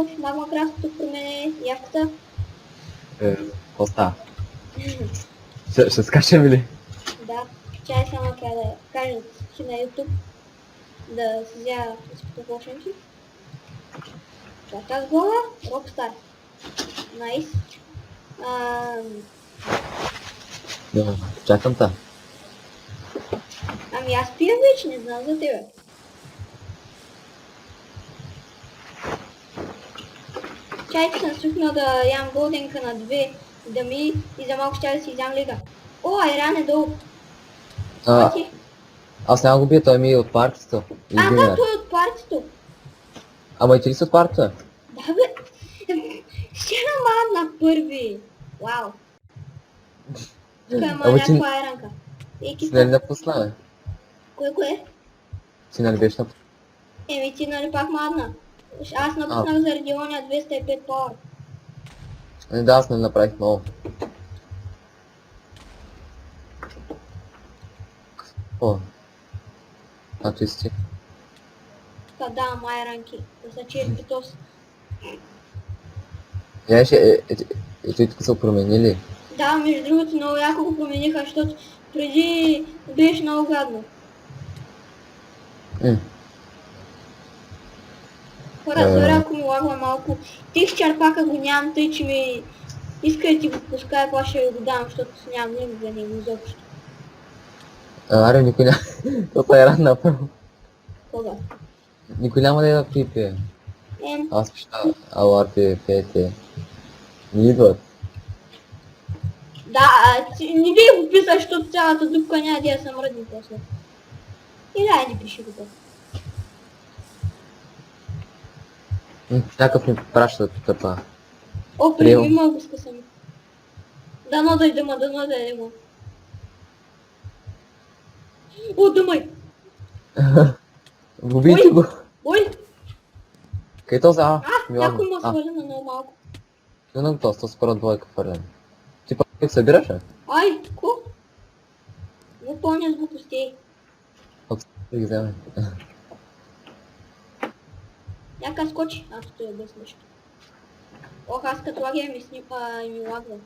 в Магмакрафт тук при мен е явката. Какво става? Ще скачам ли? Да, чай само трябва да кажа си на YouTube, да си взя всичките почнати. Чакай с гола, Rockstar. Найс. Чакам та. Ами аз пия вече, не знам за тебе. Чайки съм свикнал да ям голденка на 2 дами и за малко ще да си взям лига. О, Айран е долу. Пати. Аз няма го бия, той ми е от партито. Да, той е от партито. Ама и ти ли си от партито? Да бе. Ще намадна първи. Вау. Тук има някаква айранка. Си нали напусна, бе? Кое? Си нали беше напусна? Еми ти нали пак мадна. Аз напуснах заради оня 205 пауър. Да, аз не направих много. О. Значи си. Та да, айранки. Да са черпи тос. Ето тук са променили. Да, между другото много яко го промениха, защото преди беше много гадно. Хора, зора, ако ми лагва малко. Тих черпака го нямам, тъй че ми иска да ти го пускай, па ще го дам, защото нямам време за него изобщо. Аре, никой няма... Това е ран направо. Кога? Никой няма да я припие. Аз пища, аларпи, пете. Не идват. Да, не дай го писаш, защото цялата дупка няма да я съмръдни после. Или айде пиши го това. Някакъв ми праща тук това. О, приеми ма го скъсам. Дано да идема. О, дъмай! Убийте го! Ой! Къде то за? Някой ма свали на много малко. Но то скоро двойка фърлен. Ти пак събираш, бе? Ай, ко? Не помня с глупостей. Да ги вземе. Някак скочи. Стоя без нещо. Ох, аз като лагия ми лагва.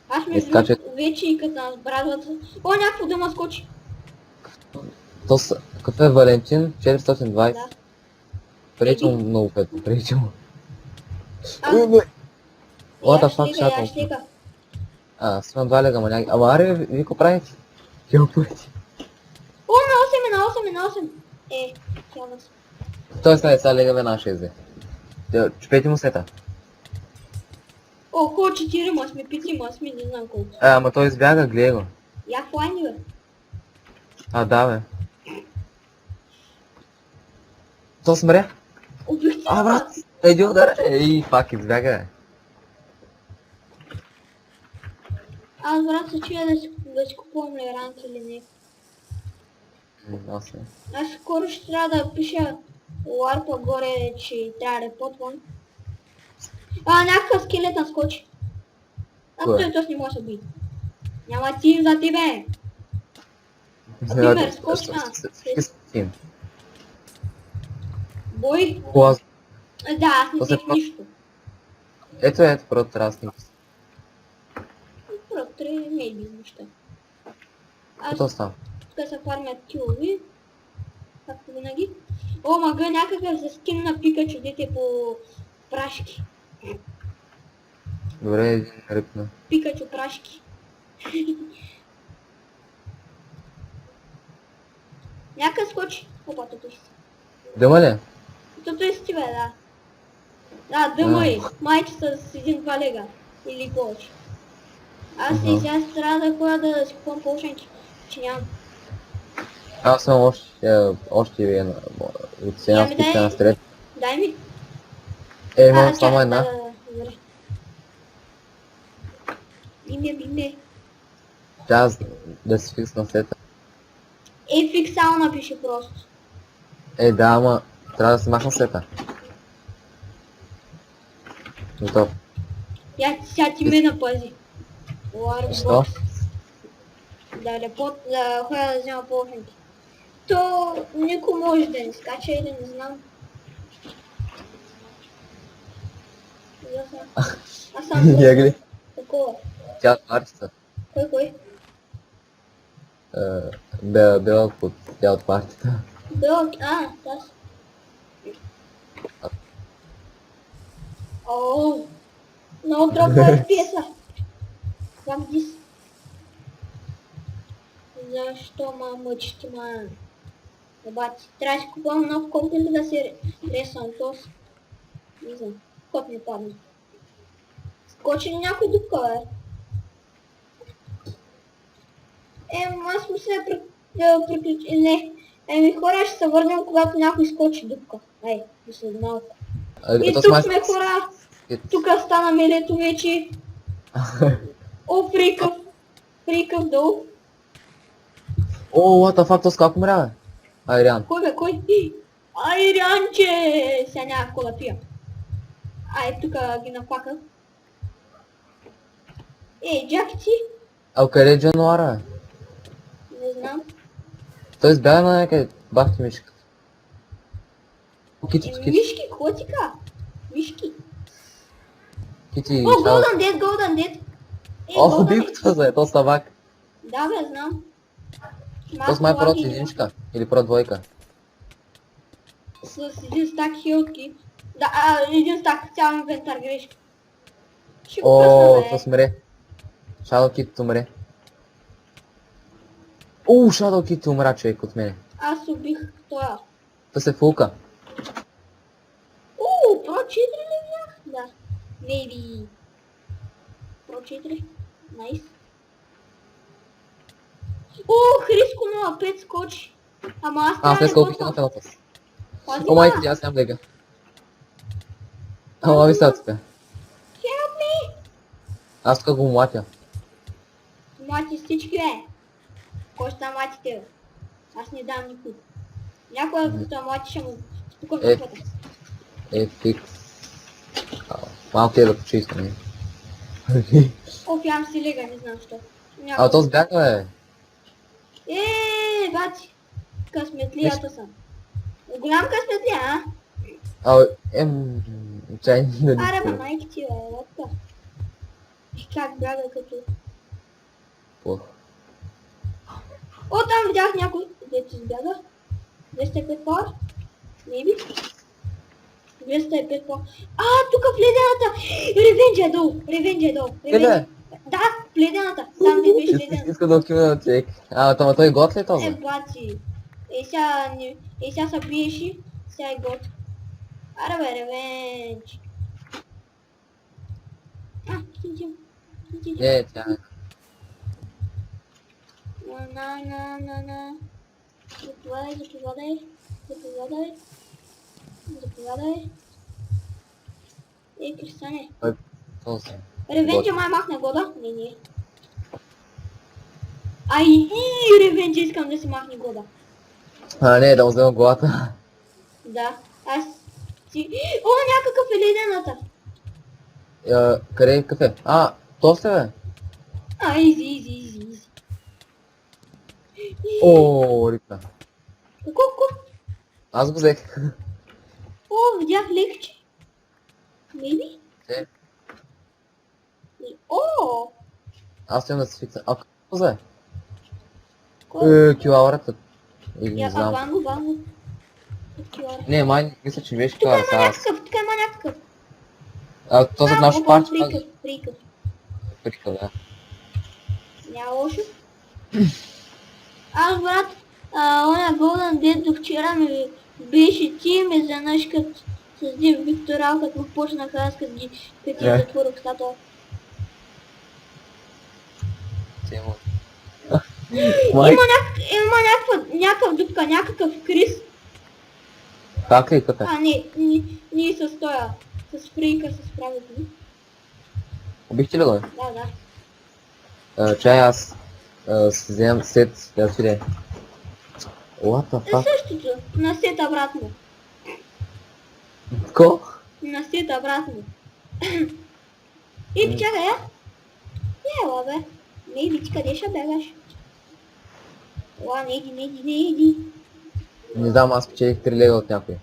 Аз между вече и като нас брадват. О, някакво дъма скочи. Какъв е Валентин? 420? Да. Пречил много пето, пречил. Я щека. Сме 2 лега, ама някакви... Ама аре, ви ко правите? Кил пъти. О, на 8. Тялна си. Той сега лега бе на 6. Чупете му сета. О, колко 4 сме, 5 сме, не знам колко. Ама той избяга, гледай го. Я в лайни, бе. Да, бе. То смря. Убих ти, брат, иди удар. Пак избяга, бе. Аз, брат, се чуя да си купувам ли ранки или не. Аз скоро ще трябва да пиша ларпа горе, че трябва да репотвам. Някакъв скелетън скочи. Той не може да би. Няма тим за тебе. Например, скочи. Бой? Да, аз не тех нищо. Ето, просто трасник. Просто трябва мейби неща. Какво става? Тук се фармят килови. Както винаги. О, мага някакъв за скин на Пикачу, дете по прашки. Добре, един рипна. Пикачу прашки. Някакъв скочи. Опа, тото си. Дъма ли? Тото е с тебе, да. Да, дъма е. Майче с 1-2 лега. Или повече. Аз и сега трябва да ходя да си купувам полшенки. Че нямам. Аз съм още една. От сега спица на стрет. Дай ми. Имам само една. Име. Аз да си фикс на сета. Фиксал напиши просто. Да, ама трябва да си махна сета. Готов. Сега ти ме напази. Що? Да ходя да взема полшенки. То никой може да не скача или не знам. Аз съм Я гледай. такова. Тя от партията. Кой? Бела под тя от партията. Дълъг, да. Ооо, много дропва FPS-а. Как дис? Защо мъчите, ман? Бати, трябва да си купувам нов комп или да си ресам тос? Не знам, код ми падна. Скочи ли някой дупка, бе? Аз му се приключи. Не. Хора, ще се върнем, когато някой скочи дупка. Ай, след малко. И тук сме, хора. Тук стана мелето вече. О, фрикъв долу. О, what the fuck, то с как умря, бе? Айриан. Кой? Айрианче! Сега няма какво да пия. Тук ги напаках. Джаки ти? Къде е Джануара, бе? Не знам. Той избяга на някъде. Бах ти мишката. Кити. Мишки, какво ти ка? Мишки. Кити, О, Golden Dead. О, бивката за то табак. Да, бе, знам. То с май прод единичка. Или прод двойка. С един стак хилки. Да, един стак цял инвентар грешка. Ще го О, пръсна, то смре. Shadow Kit умре. О, Shadow Kit умра, човек, от мене. Аз убих това. То се фулка. Про 4 ли бях? Да. Maybe. Про 4. Найс. Хриско 05 скочи. Ама аз Аз трябва не сколпих на да фената. Пази О, майка ти, аз нямам лега. Ама ви сега тук. Help me! Аз тук го млатя. Мати всички, бе. Кой ще матите, бе? Аз не дам никой. Някой да мати ще му спука в купата. Фикс. Малко е да почи искам. Опям си лега, не знам що. То сбяга, бе. Бати. Късметлията съм. Голям късметлия, Чай да ни Аре, спира. майки ти, бе, лодка. Как бяга като... Плохо. Там видях някой, дето избяга. 205 пауър? Maybe? 205 пауър. Тук в ледената! Ревенджа е долу! Къде? Да, в ледената! Там не беше ледената. Иска да откина на човек. Той гот ли е този? Бати. Сега се биеше, сега е гот. Аре бе, ревенж. Хинчим. Тя. На. Заповядай. Кристане. Този. Ревенджа май махне года? Не. Ревенджа искам да си махне года. Не, да му взема главата. Да, аз си... някакъв е ледената. Къде е кафе? То сте, бе. Изи. Рипна. Колко? Аз го взех. Видях лекче. Maybe? Аз имам да се фикса. Какво взе? Кой? Килаурата. Не знам. Банго. Не, май мисля, че беше Тук килаура. има някакъв. Този от нашото парче. Прикъв. Прикъв, да. Няма лошо. Аз, брат, оня Golden Dead до вчера ми беше ти, ме занъж като с Дим Викторал, като му почнаха аз като ги затворих стата. Има някакъв дупка, някакъв Крис. Как ли къде? Ние с тоя, с фрейка се справихме. Убихте ли го? Да. Чай аз си вземам сет, да отиде. What the fuck? Същото, на сет обратно. Ко? На сет обратно. Чакай, Ела, бе. Не иди, ти къде ще бегаш? Не иди. Не знам, аз печелих 3 лева от някой.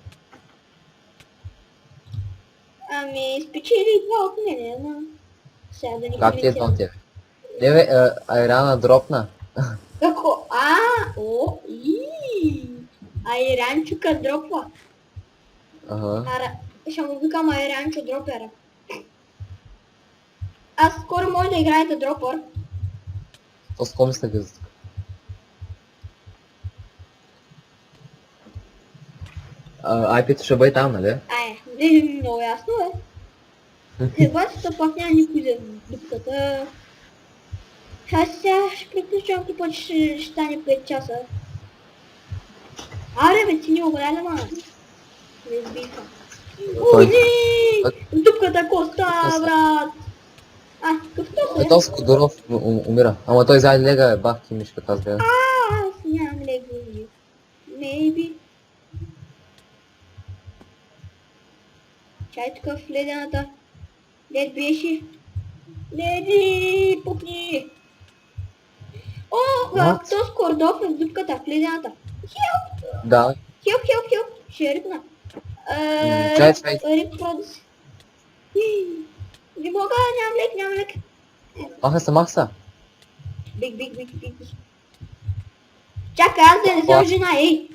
Еми, спечели два от мене, ама... Сега да ни Как ти е коментирам. това тебе? Не бе, Айрана дропна. Како? О, Айранчука дропва. Ага. Ще му викам Айранчо дропера. Аз скоро може да играете дропър. То с ком сте гъзд? IP-то ще бъде там, нали? Много ясно е. Дебатата пак няма никой за дупката. Аз сега ще приключвам, ако път ще стане 5 часа. Аре бе, ти не умряли, ма. Не избиха. Кой? Не! Дупката коста, брат! Какъв то е? То Скодоров умира. Ама той заедно лега е, бах ти мишката, аз гледам. Аз нямам легови. Maybe. Чай тук в ледената. Лед беше. Леди, пукни. О, то Скордов е в дупката, в ледената. Хелп! Да. Хелп! Ще рипна. Чай. Рип продус. Не мога, нямам лек. Маха са. Биг. Чакай, аз да не съм жена, ей!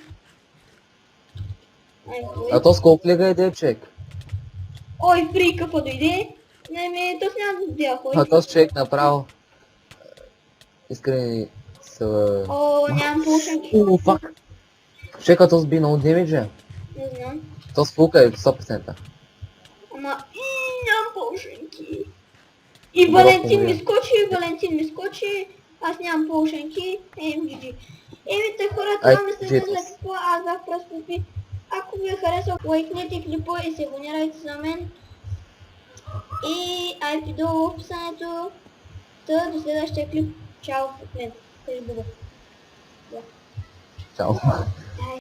А то с колко лега е човек? Ой, фрика подойде. Не, то няма да ходи. А то с човек направо. Искрени са... О, нямам полшенки. Фак. Човека то сби много демиджа. Не знам. То с фулка е 100%. Ама, нямам полшенки. И Валентин ми скочи, аз нямам полшенки, GG. Те хора, това ми се за какво, аз бях просто пи. Ако ви е харесал, лайкнете клипа и се абонирайте за мен. И IP долу в описанието. До следващия клип. Чао от мен. Кажи Бога. Чао.